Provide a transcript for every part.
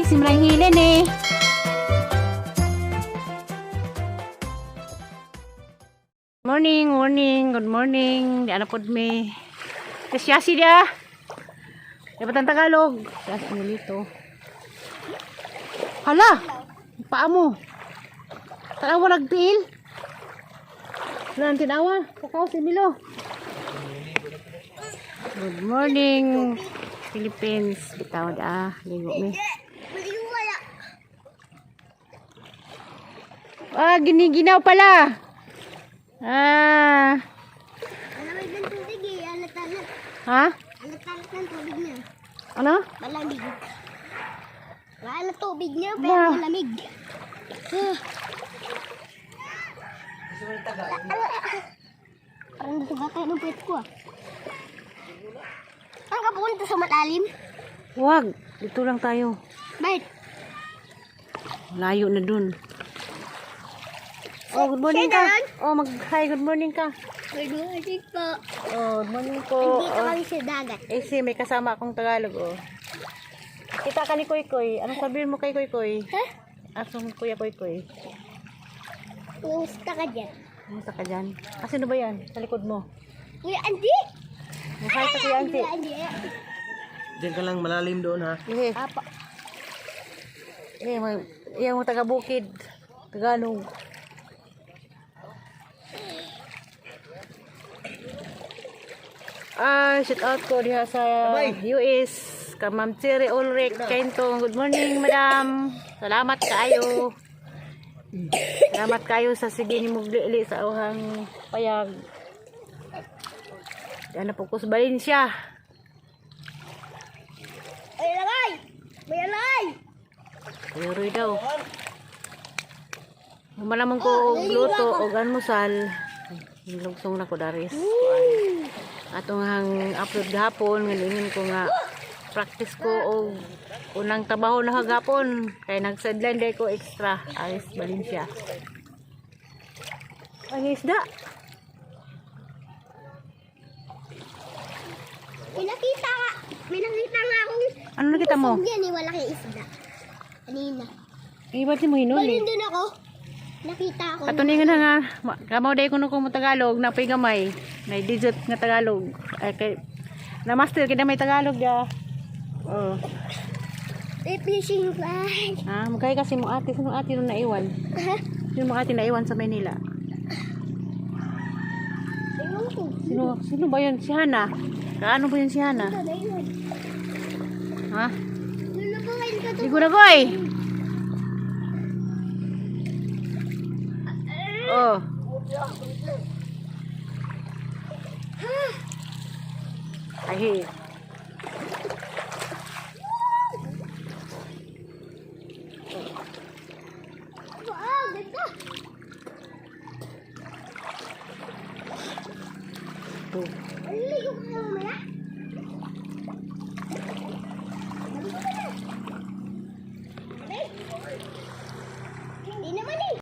Simrang hilin eh. Morning, good morning. Di ana pod me. Kasyasi dia. Dapat ang Tagalog. Kasi nilito. Hala, paa mo. Tanawa nagtiil. Wala tinawa. Kakao si Milo. Good morning, Philippines. Bitaw da. Ligo me. Ah, giniginaw pala. Ah. Malamig ng tubig eh. Alat-alat. Ha? Alat-alat ng tubig niya. Ano? Malamig. Alat tubig niya pero malamig. Parang dito ba tayo ng puwet ko ah. Saan ka pupunta sa malalim? Wag. Dito lang tayo. Bakit? Layo na dun. Oh, good morning ka. Oh, mag-hi, good morning ka. Good morning po. Oh, good morning po. Nandito Oh, kami sa dagat. si may kasama akong Tagalog, oh. Kita ka ni Koy Koy. Anong sabihin mo kay Koy Koy? Ha? Asong Kuya Koy Koy. Kumusta ka dyan? Kumusta ka dyan? Ah, sino ba yan? Sa likod mo. Kuya Andy! Hi sa Kuya Auntie. Kuya Andy. Diyan ka lang malalim doon ha. Ihe. Apa. Iya mo taga-bukid. Tagalog. Ah, shout out ko diha sa US. Ka Ma'am Cherry Ulrich Kaintong. Good morning, madam. Salamat kaayo. Salamat kayo sa sige ni Muglili sa uhang payag. Yan na po ko sa Valencia. May alay! May alay! Ayoroy daw. Malamang ko og luto og almusal. Nilugsong na ko daris. Atong hang upload gahapon ngalingin ko nga practice ko og unang trabaho na hagapon kay nag-sideline day ko extra alis Valencia. Ang isda. May nakita nga akong Ano nakita mo? yan eh, wala kay isda. Kanina. Ibat mo hinuli. Balin din ako. Nakita ako. Katuningan na nga, kamaw day ko kung Tagalog, napay gamay. May digit nga Tagalog. Ay, kay, na master, kaya may Tagalog ya. Oh. May fishing fly. Ah, magkaya kasi mo ate, sino ate nung naiwan? Ha? Sino mo ate naiwan sa Manila? Ayun ko. Sino ba yun? Si Hana? Kaano ba yun si Hana? Ito na yun. Ha? Lulubuhin ka to. Ligo na koy! Oh. Ay, Wow, ganda. ito. Aligo ka na mamaya. Hindi naman eh.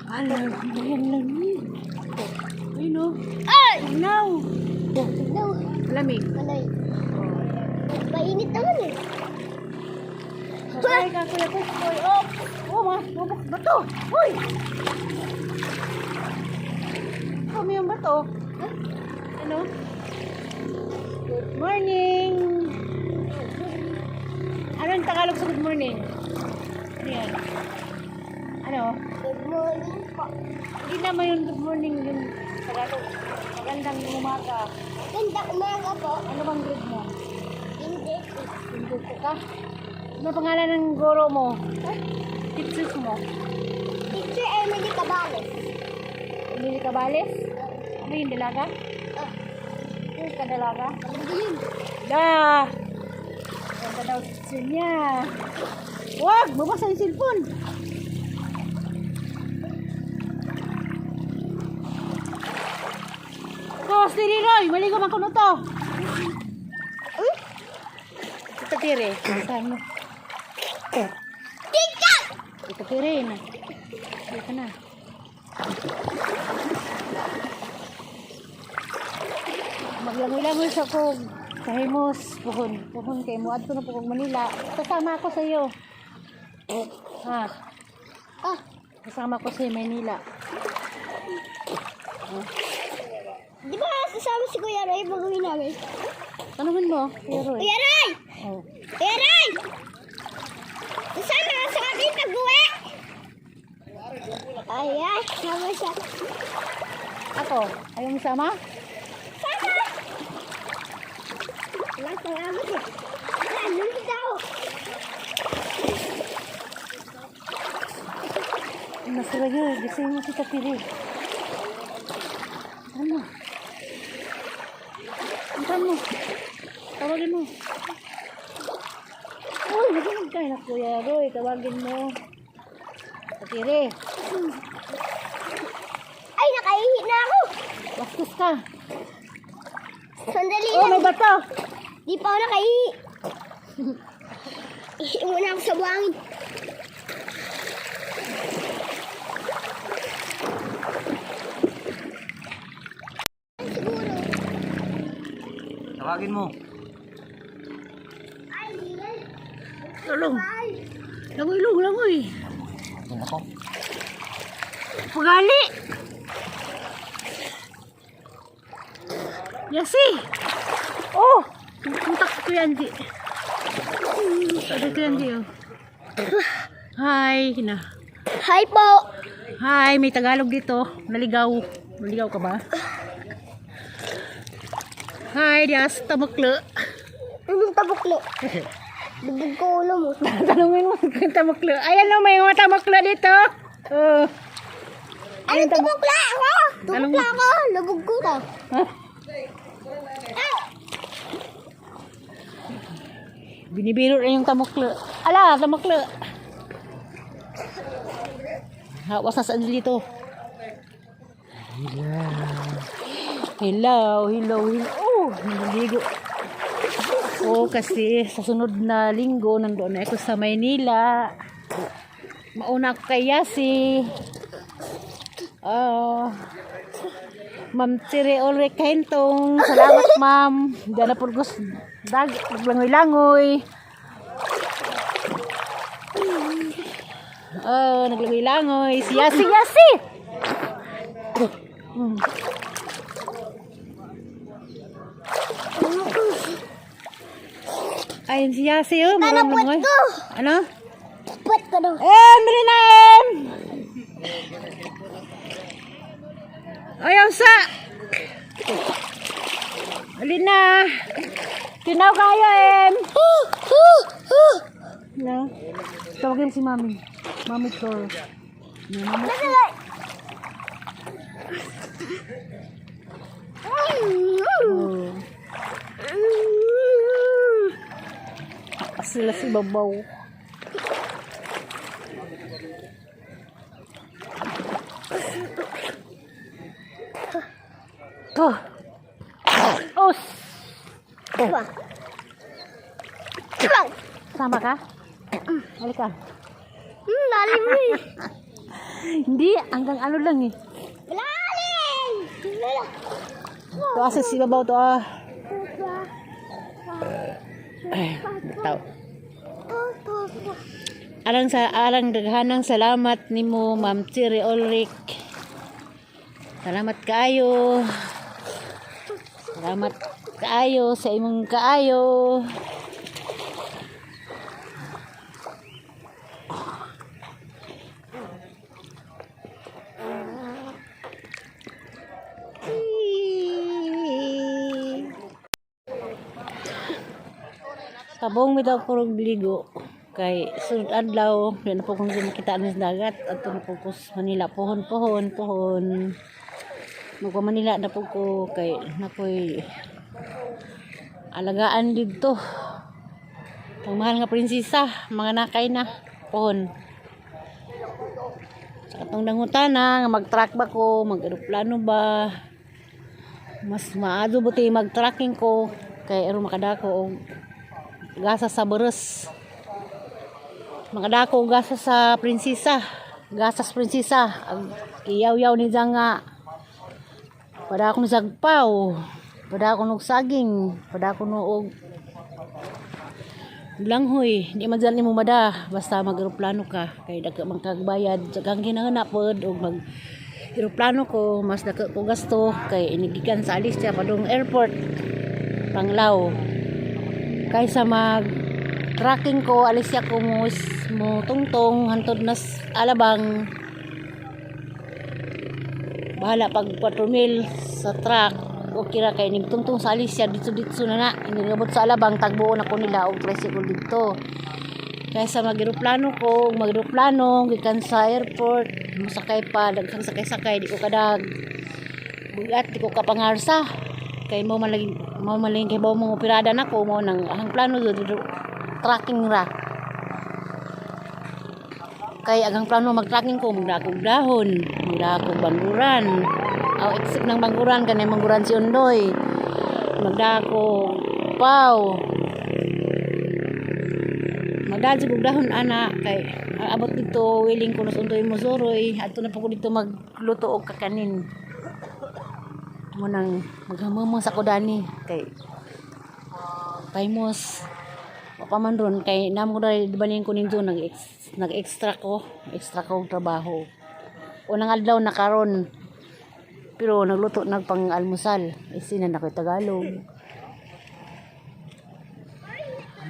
Alam, ayan lang yun. Ayun o. Ay! Now. No. Lamig. Malay. Mainit naman eh. Ay, kakuya ko. Koy, oh. Oh, mabuk bato. Uy! Kami yung bato. Ano? Good morning. Ano ang Tagalog sa good morning? Ano yan? Ano? Good morning po. Hindi naman yung good morning yung Tagalog. Magandang umaga. Gandang umaga po. Ano bang grade mo? Hindi. Hindi ko ka. Ano pangalan ng guro mo? Teachers mo? Teacher Emily Cabales. Emily Cabales? Ano yung dalaga? Ah, Yung kadalaga? ano yun? Da! Ganda daw teacher niya. Wag! Mabasa yung cellphone! Go, Stiri Roy! Maligo man kuno to! Uy! Ito tire. Saan mo? Teacher! Ito tire na. Ito na. Langoy-langoy sa kog. Kahimos. Puhon kay mo. Adto na po kog Manila. Kasama ako sa iyo. Ha? Ah, Kasama ko sa Manila. di ba sasama si Kuya Ray baguhin namin? Tanungin mo, Kuya Roy. Kuya Ray! Oh. Kuya Ray! Sasama ka sa akin pag-uwi! Ay, sama siya. Ako, ayaw mo sama? Sama! Wala, salamat siya. Wala, nunod ako. Masarap yun. Gising mo kita pili. Ano? Antan mo. Tawagin mo. Uy, naginig ka na Kuya Roy. Tawagin mo. Patiri. Ay, nakaihi na ako. Bastos ka. Sandali Oh, may lang. bato. Di pa ako nakaihi. Ihi muna ako sa buhangin. Siguro. Tawagin mo. Ay, hindi. Tulong. Ay. Langoy. Yan ako. Pagali. Yasi. Oh, puntak ko yan di. Ada ko yan di oh. Hi, na. Hi po. Hi, may Tagalog dito. Naligaw. Naligaw ka ba? Hi, dias tamaklo. Anong tabuklo? Bugod ko ulo mo. Tanungin mo kung tamaklo. Ayan o, may mga tamaklo dito. Oh. Anong tabukla ako? Anong- Tabukla ako. Lubog ko ka. Ha? Ah! Binibiro na yung tamaklo. Ala, tamaklo. Hawas na saan dito. Hello. Oh, naliligo. Oh, kasi sa sunod na linggo, nandoon na ako sa Maynila. Mauna ako kay Yasi. Ma'am Tiri Ulrich Kahintong. Salamat, ma'am. Diyan na po gusto. Naglangoy-langoy. Naglangoy-langoy. Si Yasi! Ayun si Yasi, oh. Ano puwet Maraming ko? Ano? Puwet ko daw. Marina, ayaw sa! Alina! Tinaw kayo, No? Tawagin si Mami. Mami Tor. Mami Nasaan? Tor. Sila si Babaw. To. Os. Diba? Bang! Sama ka? Halika. Lalim mo eh. Hindi, hanggang ano lang eh. Lalim! To asa si Babaw to ah. Ay, bitaw. Arang daghanang salamat nimo Ma'am Tiri Ulrich. Salamat kaayo. Salamat kaayo sa imong kaayo. Tabong mi daw purog ligo kay sunod adlaw di na po kung makita sa dagat at na po ko sa Manila pohon magpa Manila na po ko kay nakoy alagaan dito ang mahal nga prinsesa mga nakay na pohon sa katong dangutana nga mag-track ba ko mag-aeroplano ba mas maado buti mag-tracking ko kay aron makadako og gasa sa beres makadako gasa sa prinsesa gasas prinsesa iyaw-yaw ni nga pada akong sagpaw Pada ako og saging, pada ako og langhoy, di man dyan mo mada basta mag-eroplano ka kay dagko man kag bayad sa kang kinahanglan pod og mag eroplano ko mas dako ko gasto kay inigikan sa Alicia padung airport Panglao kaysa mag tracking ko Alicia ko mo tungtong hantod nas Alabang bahala pag 4 mil sa truck okay ra kay nigtungtong sa Alicia dito na na inigabot sa Alabang tagbuo na ko nila og tricycle dito kaysa mag-eroplano ko mag-eroplano gikan sa airport musakay pa daghang sakay di ko kadag bugat di ko kapangarsa kay mo maling kay mo operada na ko mo nang ang plano do tracking ra kay agang plano mag-tracking ko magdakog dahon magdakog bangguran aw exit ng bangguran kanay bangguran si Undoy magdakog paw magdadjig og dahon ana kay abot dito willing ko nos Undoy mo Zoroy adto na pa ko dito magluto og kakanin mo nang maghamamang sa kudani kay paimos paman ron kay namo dali banin ko ninyo nag-extra ko og trabaho unang adlaw na karon pero nagluto nagpang almusal isinan na ko'y Tagalog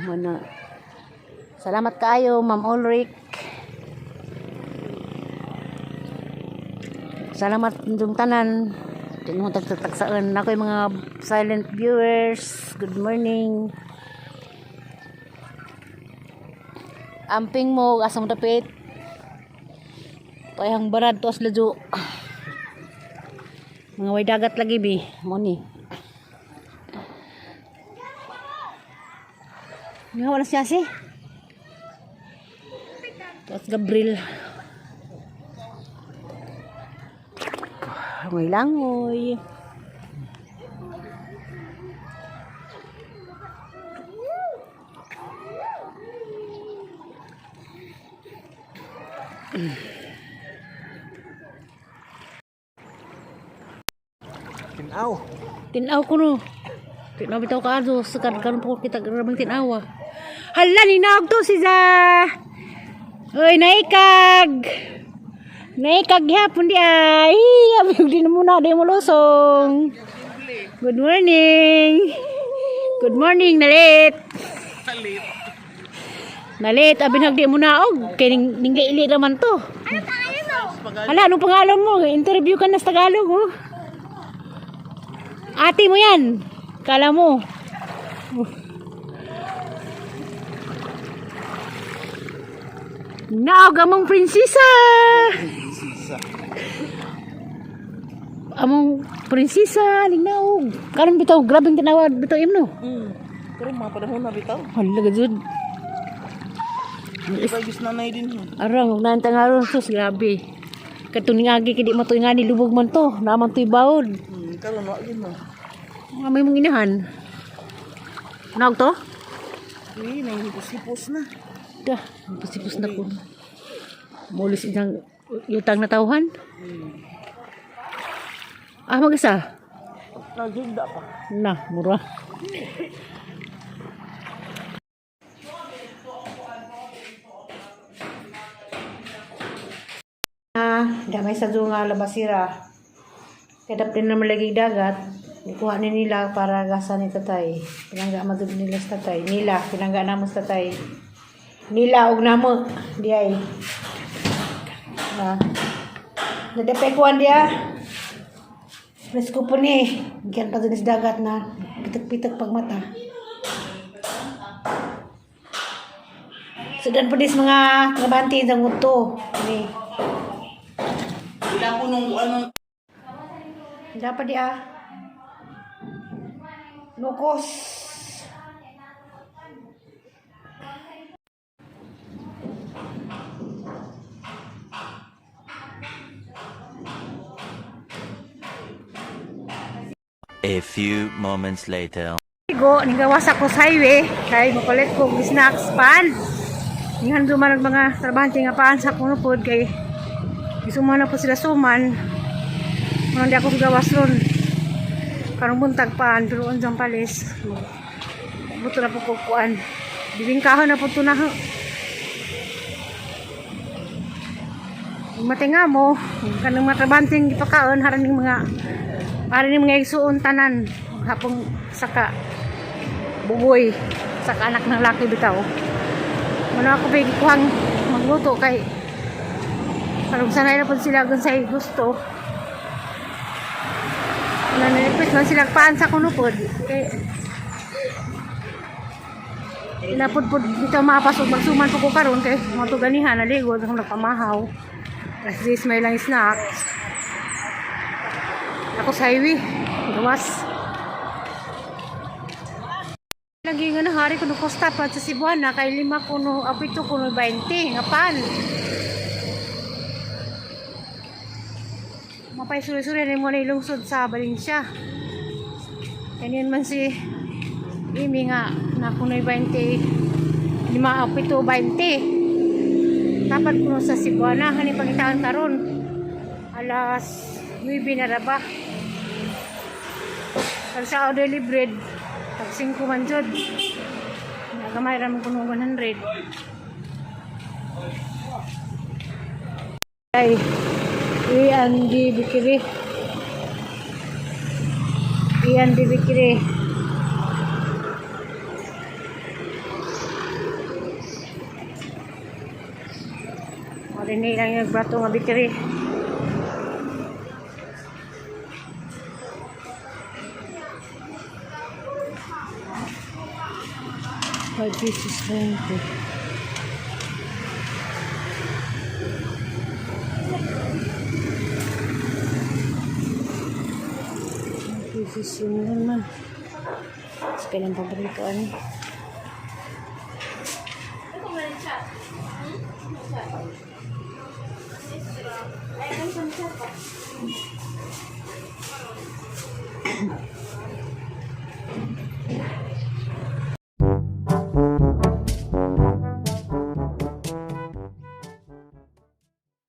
mana salamat kaayo Ma'am Ulrich salamat yung tanan din mo tagtagsaan na ko'y mga silent viewers good morning amping mo asam dapit payang barad tos lajo mga way dagat lagi bi mo ni nga wala siya si tos Gabriel may langoy Tinaw ko no. Tinaw bitaw ka aso. Sakad karon po kita grabang tinawa. Hala ni naog to si Za. Hoy naikag. Naikag yapon di ay. Abig din muna di mo losong. Good morning. Good morning nalit. Nalit abin hagdi mo naog. Kay ningli naman to. Ano pangalan mo? Hala anong pangalan mo? Interview ka na sa Tagalog oh. Ate mo yan. Kala mo. Naog among prinsesa. Among prinsesa. Naog. Karon bitaw. Grabing tinawad. Bitaw im no. Pero mga panahon na bitaw. Hala gajud. Ibagis na nay din. Arang. Huwag na tangaron. Sus grabe. Katuningagi kidi matuingani. Lubog man to. Naman to'y bawod. Karon wa gyud mo. May mong inahan. Naog to? Nang sipos na. Dah, pasipos na ko. Mulis isang yutang na tauhan. Ah, mag-isa? Nagigda pa. Na, mura. Damay sa dunga labasira. Kadap din naman lagi dagat. Ikuha ni nila para gasa ni tatay. Pinangga madug nila sa tatay. Nila, pinangga namo sa tatay. Nila, og namo. Di ay. Nadapekuan dia. Presko po ni. Giyan pa din sa dagat na. Pitak-pitak pag mata. Sudan po dis mga trabanti sa nguto. Ni. Wala ko nung ano. Dapat dia. Lukos. A few moments later. Go, nigawas ako sa highway. Kaya makulit ko snacks pan. Ngayon duman ang mga trabahante nga paan sa kunupod. Kaya isuman na po sila suman. Kung hindi ako gawas ron. karong buntag pa pero unsang palis. Buto na po kukuan. Bibingkahon na po ito na. Matinga mo, kanang matrabanting ipakaon, haran ng mga igsuon tanan, hapong saka buboy, saka anak ng laki bitaw. Muna ako pagkuhang magluto kay karong sanay na po sila kung sa gusto. Nanilipit man sila paan sa kunupod. Kay inapod-pod dito mapasok magsuman po ko karon kay mga to ganihan naligod akong nagpamahaw. As this may lang snacks. Ako sa highway. Gawas. Lagi nga na hari kuno kosta pa sa Cebuana kay 5 kuno apito kuno 20 nga pan. Mapay suri-suri na mo na ilungsod sa Valencia. Ganyan man si Imi nga na kuno'y 20 5 apito 20 dapat kuno sa Cebuana hani pangitaan karon alas 9 na raba kag sa daily bread tag 5 man jud nagamay ra man kuno 100 ay iyan di bikiri ini lang yung bato nga bikiri. 5 pieces 20. Pieces yun naman. Mas kailang paboritoan.